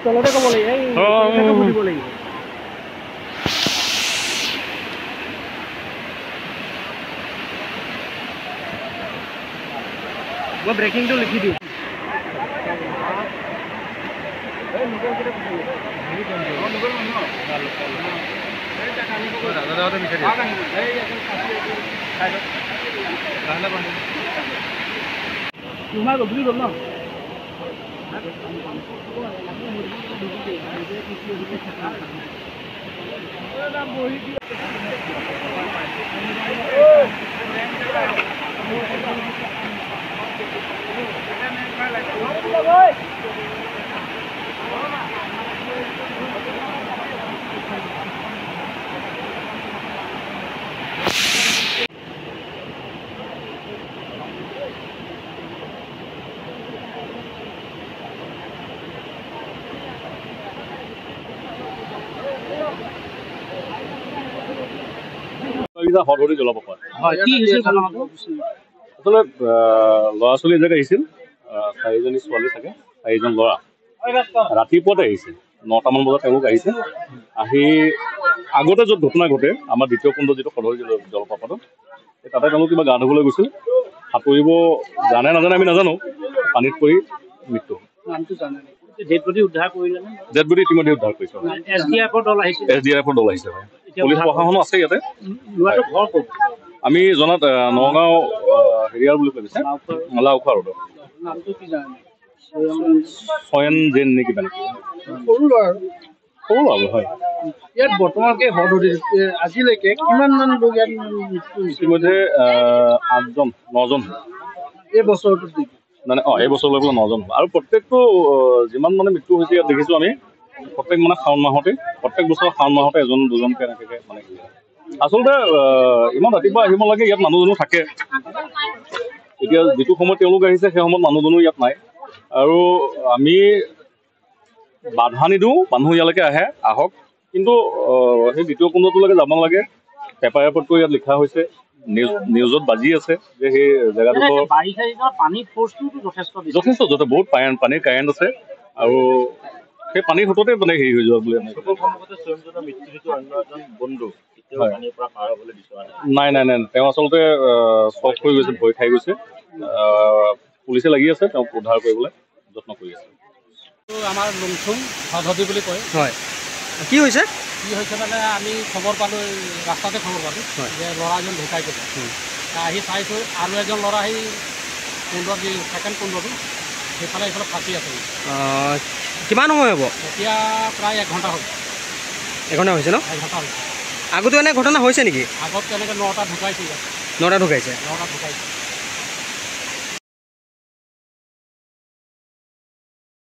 তলতে ক'ব লাগিব বুজিব লাগিব মই ব্ৰেকিংটো লিখি দিওঁ তোমাৰ গধূলি গ'ল ন হৰহৰি জলপ্ৰপাত আচলতে ল'ৰা ছোৱালী এজাক আহিছিল 4জনী ছোৱালী থাকে 4জন ল'ৰা ৰাতিপুৱাতে আহিছিল 9টামান বজাত তেওঁলোক আহিছে আহি আগতে য'ত ঘটনা ঘটে আমাৰ দ্বিতীয় কুণ্ড যিটো হৰহৰি জলপ্ৰপাতত তাতে তেওঁলোক কিবা গা ধুবলৈ গৈছিল সাঁতুৰিব জানে নাজানে আমি নাজানো পানীত পৰি মৃত্যু ডেড বডি উদ্ধাৰ কৰিলে ডেড বডি ইতিমধ্যে উদ্ধাৰ কৰিছে SDRFৰ দল আহিছে পুলিচ প্ৰশাসনো আছে ইয়াতে ল'ৰাটো ঘৰ ক'ত আমি জনাত নগাঁও হেৰিয়াৰ বুলি কৈছে লাওখোৱা ৰোডত নামটো কি জানে চয়ন জেন নেকি মানে সৰু ল'ৰা হয় ইয়াত বৰ্তমানকে হৰহৰি আজিলৈকে কিমান মান লোক ইয়াত মৃত্যু হৈছে ইতিমধ্যে 8জন 9জন এই বছৰটোত মানে এই বছৰলৈ 9জন আৰু প্ৰত্যেকটো যিমান মানে মৃত্যু হৈছে ইয়াত দেখিছোঁ আমি প্ৰত্যেক মানে শাওণ মাহতে প্ৰত্যেক বছৰ শাওণ মাহতে এজন দুজনকৈ এনেকৈ মানে আচলতে ইমান ৰাতিপুৱা আহিব লাগে ইয়াত মানুহজনো থাকে এতিয়া যিটো সময়ত তেওঁলোক আহিছে সেই সময়ত মানুহজনো ইয়াত নাই আৰু আমি বাধা নিদিওঁ মানুহ ইয়ালৈকে আহক কিন্তু সেই দ্বিতীয় কুণ্ডটোলৈকে যাব নালাগে পেপাৰ এপতকৈ ইয়াত লিখা হৈছে নিউজত বাজি আছে যে সেই জেগাডোখৰ যথেষ্ট বহুত পানীৰ কাৰেণ্ট আছে আৰু সেই পানীৰ সোঁততে মানে হেৰি হৈ যোৱা বুলি নাই তেওঁ আচলতে শ্বক হৈ গৈছে ভয় খাই গৈছে পুলিচে লাগি আছে তেওঁক উদ্ধাৰ কৰিবলৈ যত্ন কৰি আছে আমাৰ লুংচুং হৰহৰি বুলি কয় হয় কি হৈছে মানে আমি খবৰ পালোঁ ৰাস্তাতে খবৰ পালোঁ যে ল'ৰা এজন ঢুকাই গৈছে আহি চাইছোঁ আৰু এজন ল'ৰা সেই কুণ্ডত যি ছেকেণ্ড কুণ্ডটো সেইফালে ফাঁচি আছে কিমান সময় হ'ব এতিয়া প্ৰায় 1 ঘণ্টা হ'ল 1 ঘণ্টা হৈছে ন 1 ঘণ্টা হৈছে আগতো এনে ঘটনা হৈছে নেকি আগত তেনেকৈ 9টা ঢুকাইছে 9টা ঢুকাইছে 9টা ঢুকাইছে